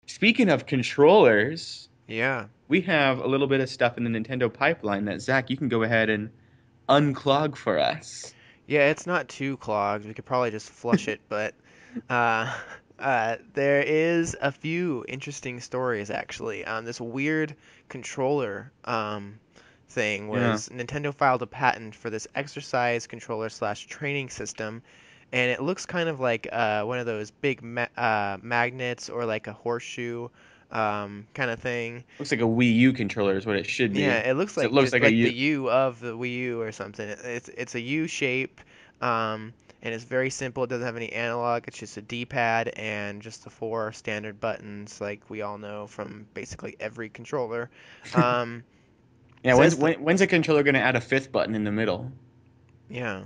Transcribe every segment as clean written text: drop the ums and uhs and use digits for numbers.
Speaking of controllers, Yeah. we have a little bit of stuff in the Nintendo pipeline that Zach, you can go ahead and unclog for us. Yeah, it's not too clogged. We could probably just flush it, but uh, there is a few interesting stories actually. This weird controller thing Yeah. was Nintendo filed a patent for this exercise controller slash training system, and it looks kind of like one of those big magnets or like a horseshoe kind of thing. Looks like a Wii U controller is what it should Yeah, be. it looks 'Cause it like looks just like a like the U. U of the Wii U or something. It's a U shape, and it's very simple. It doesn't have any analog. It's just a D-pad and just the four standard buttons, like we all know from basically every controller. Um, Yeah, when's says the when, when's a controller gonna add a fifth button in the middle? yeah.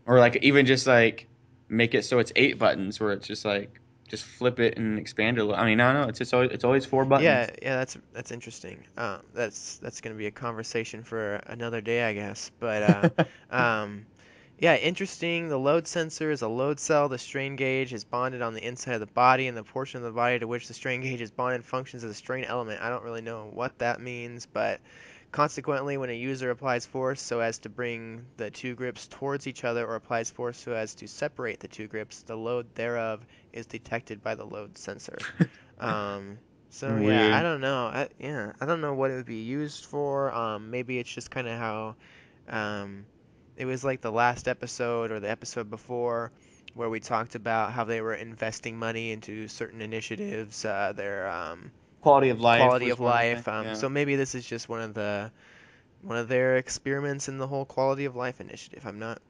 Or like even just like make it so it's eight buttons where it's just like just flip it and expand it a little. I mean, I don't know, it's always four Yeah, buttons. yeah, that's interesting. That's gonna be a conversation for another day, I guess. But yeah, interesting. The load sensor is a load cell. The strain gauge is bonded on the inside of the body, and the portion of the body to which the strain gauge is bonded functions as a strain element. I don't really know what that means, but consequently, when a user applies force so as to bring the two grips towards each other or applies force so as to separate the two grips, the load thereof is detected by the load sensor. Um, so yeah, I Weird. don't know. I don't know what it would be used for. Maybe it's just kind of how, it was like the last episode or the episode before where we talked about how they were investing money into certain initiatives, their Quality of life quality was of one of the things. life. Yeah. So maybe this is just one of their experiments in the whole quality of life initiative. I'm not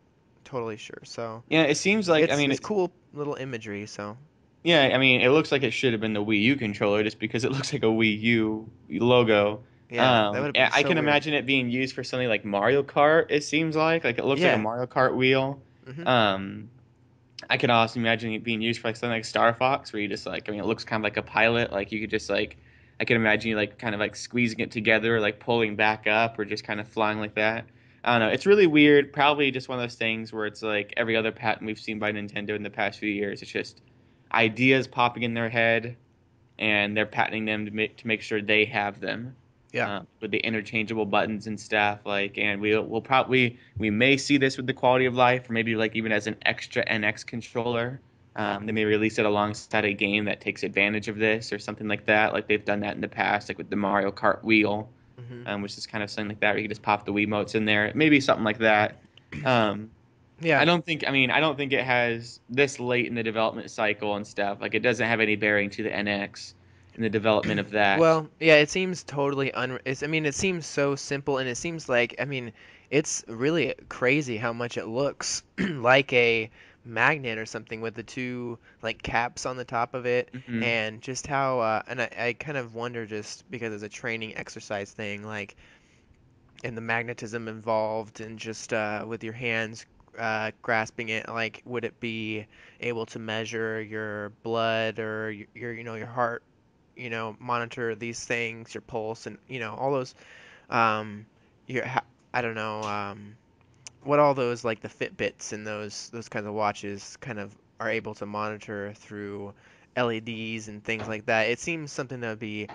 totally sure. So Yeah, it seems like I mean it's cool little imagery. So it looks like it should have been the Wii U controller just because it looks like a Wii U logo. yeah, that would have been I so can weird. imagine it being used for something like Mario Kart, it seems like it looks like a Yeah. Mario Kart wheel. hmm Um, I could also imagine it being used for like something like Star Fox, where you just like, I mean, it looks kind of like a pilot. Like you could just like, I could imagine you like kind of like squeezing it together, like pulling back up, or just kind of flying like that. I don't know. It's really weird. Probably just one of those things where it's like every other patent we've seen by Nintendo in the past few years. It's just ideas popping in their head, and they're patenting them to make sure they have them Yeah. with the interchangeable buttons and stuff. Like, and we'll probably we may see this with the quality of life, or maybe like even as an extra NX controller. They may release it alongside a game that takes advantage of this or something like that. Like they've done that in the past, like with the Mario Kart wheel, hmm which is kind of something like that where you can just pop the Wiimotes in there. Maybe something like that. Um, Yeah. I don't think it has this late in the development cycle and stuff. Like it doesn't have any bearing to the NX in the development of that. Well, yeah, it seems totally I mean, it seems so simple, and it seems like, I mean, it's really crazy how much it looks like a magnet or something with the two like caps on the top of it, Hmm. and just how, and I kind of wonder just because it's a training exercise thing, like, and the magnetism involved, and just with your hands grasping it, like, would it be able to measure your blood or your heart, monitor these things, your pulse, and all those, um, I don't know, what all those like the Fitbits and those kinds of watches kind of are able to monitor through LEDs and things like that. It seems something that would be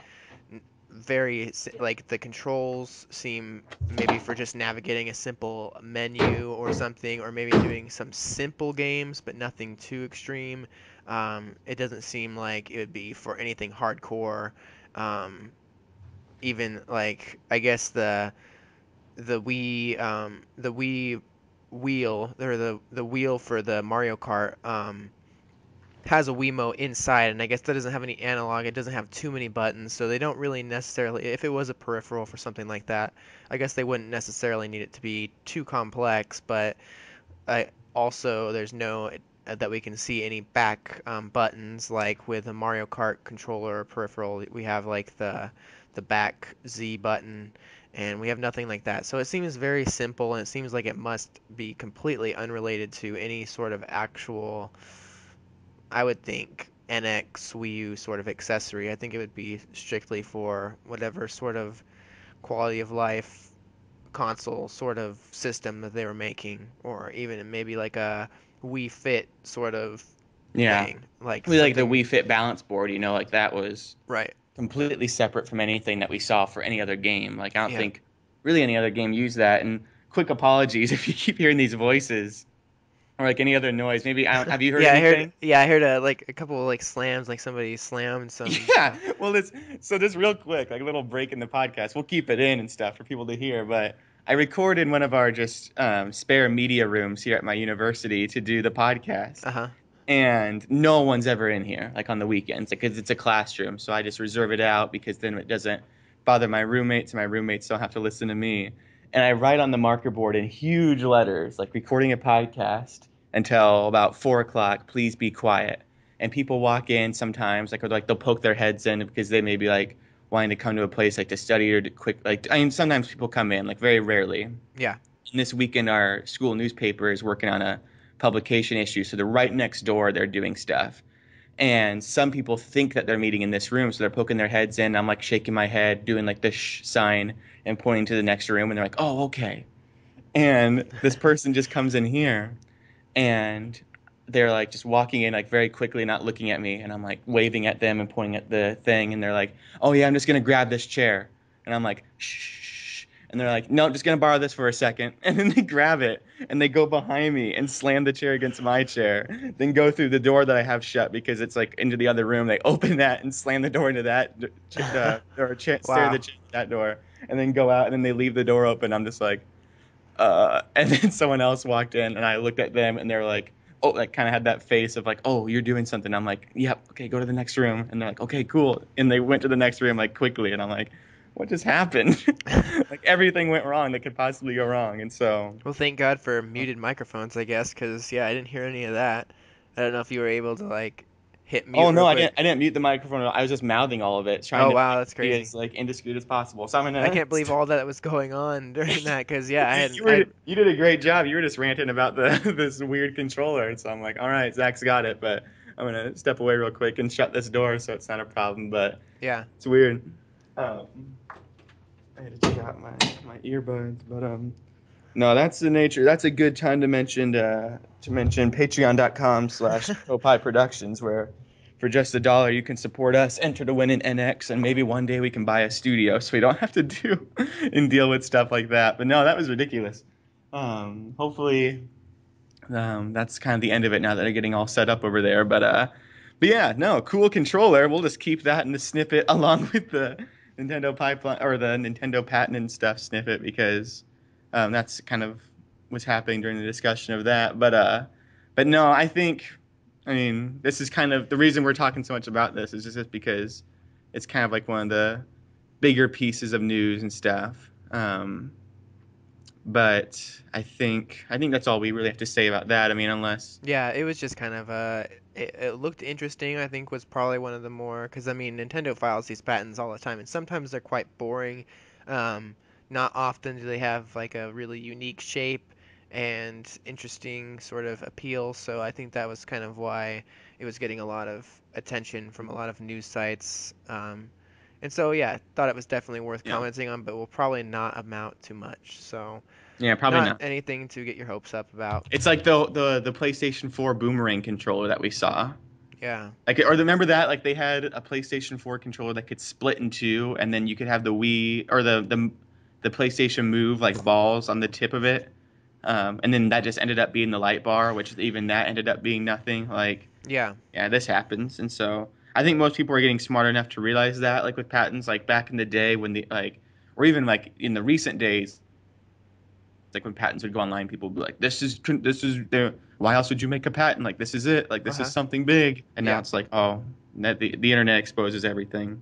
like the controls seem maybe for just navigating a simple menu or something, or maybe doing some simple games but nothing too extreme. It doesn't seem like it would be for anything hardcore. Um, Even like I guess the Wii wheel, or the wheel for the Mario Kart, has a Wiimote inside, and I guess that doesn't have any analog. It doesn't have too many buttons, so they don't really necessarily. If it was a peripheral for something like that, I guess they wouldn't necessarily need it to be too complex. But also, there's no that we can see any back buttons like with a Mario Kart controller or peripheral. We have like the back Z button, and we have nothing like that. So it seems very simple, and it seems like it must be completely unrelated to any sort of actual, I would think, NX Wii U sort of accessory. I think it would be strictly for whatever sort of quality of life console sort of system that they were making, or even maybe like a Wii Fit sort of Yeah. thing, like We like the something. Wii Fit balance board, like that was Right. completely separate from anything that we saw for any other game. Like I don't Yeah. think really any other game used that. And quick apologies if you keep hearing these voices or like any other noise. Maybe I don't, have you heard Yeah, I heard. anything? Yeah, I heard like a couple of like slams, like somebody slammed some. Yeah. Well, this real quick, like a little break in the podcast. We'll keep it in and stuff for people to hear, but I recorded one of our just spare media rooms here at my university to do the podcast. Uh huh. And no one's ever in here like on the weekends because it's a classroom, so I just reserve it out because then it doesn't bother my roommates and my roommates don't have to listen to me. And I write on the marker board in huge letters like recording a podcast until about 4 o'clock, please be quiet. And people walk in sometimes like or like they'll poke their heads in because they may be like wanting to come to a place like to study or to quick like I mean sometimes people come in like very rarely. Yeah. And this weekend our school newspaper is working on a publication issue, so they're right next door, they're doing stuff. And some people think that they're meeting in this room, so they're poking their heads in. I'm like shaking my head, doing like the shh sign and pointing to the next room, and they're like, oh, okay. And this person just comes in here and they're like just walking in like very quickly, not looking at me, and I'm like waving at them and pointing at the thing, and they're like, "Oh yeah, I'm just gonna grab this chair," and I'm like, "Shh," and they're like, "No, just gonna borrow this for a second," and then they grab it and they go behind me and slam the chair against my chair, then go through the door that I have shut because it's like into the other room. They open that and slam the door into that, stare the Wow. chair at that door, and then go out and then they leave the door open. I'm just like and then someone else walked in, and I looked at them, and they're like, "Oh," like kind of had that face of like, "Oh, you're doing something." I'm like, "Yep, okay, go to the next room." And they're like, "Okay, cool." And they went to the next room like quickly, and I'm like, "What just happened?" Like everything went wrong that could possibly go wrong, and so. Well, thank God for muted microphones, I guess, because yeah, I didn't hear any of that. I don't know if you were able to like hit mute Oh real no, I quick. didn't. I didn't mute the microphone. I was just mouthing all of it, trying Oh to wow, that's be crazy. as like indiscreet as possible. So I'm I gonna can't believe all that was going on during that, because yeah, I hadn't. I you did a great job. You were just ranting about the this weird controller, and so I'm like, all right, Zach's got it, but I'm gonna step away real quick and shut this door so it's not a problem. But yeah. it's weird. Um, I had to take out my earbuds, but no, that's the nature. That's a good time to mention Patreon.com/ Koppai Productions, where for just $1 you can support us, enter to win an NX, and maybe one day we can buy a studio so we don't have to do and deal with stuff like that. But no, that was ridiculous. Hopefully, that's kind of the end of it now that they're getting all set up over there. But yeah, no, cool controller. We'll just keep that in the snippet along with the Nintendo pipeline or the Nintendo patent and stuff snippet because that's kind of what's happening during the discussion of that. But no, I mean, this is kind of the reason we're talking so much about this is just because it's kind of like one of the bigger pieces of news and stuff. But I think that's all we really have to say about that. I mean, unless Yeah, it was just kind of it looked interesting. I think was probably one of the more, because I mean Nintendo files these patents all the time, and sometimes they're quite boring. Um, Not often do they have like a really unique shape and interesting sort of appeal. So I think that was kind of why it was getting a lot of attention from a lot of news sites. And so yeah, thought it was definitely worth yeah, commenting on, but will probably not amount to much. So yeah, probably not not. anything to get your hopes up about. It's like the PlayStation 4 Boomerang controller that we saw. Yeah. Like, or remember that? Like, they had a PlayStation 4 controller that could split in two, and then you could have the Wii or the PlayStation Move like balls on the tip of it. And then that just ended up being the light bar, which even that ended up being nothing. Like, Yeah. yeah, this happens, and so I think most people are getting smart enough to realize that. Like with patents, like back in the day when or even like in the recent days, like when patents would go online, people would be like, this is the why else would you make a patent? Like this is it. Like this is Uh-huh. something big. And now Yeah. it's like, oh, that the internet exposes everything.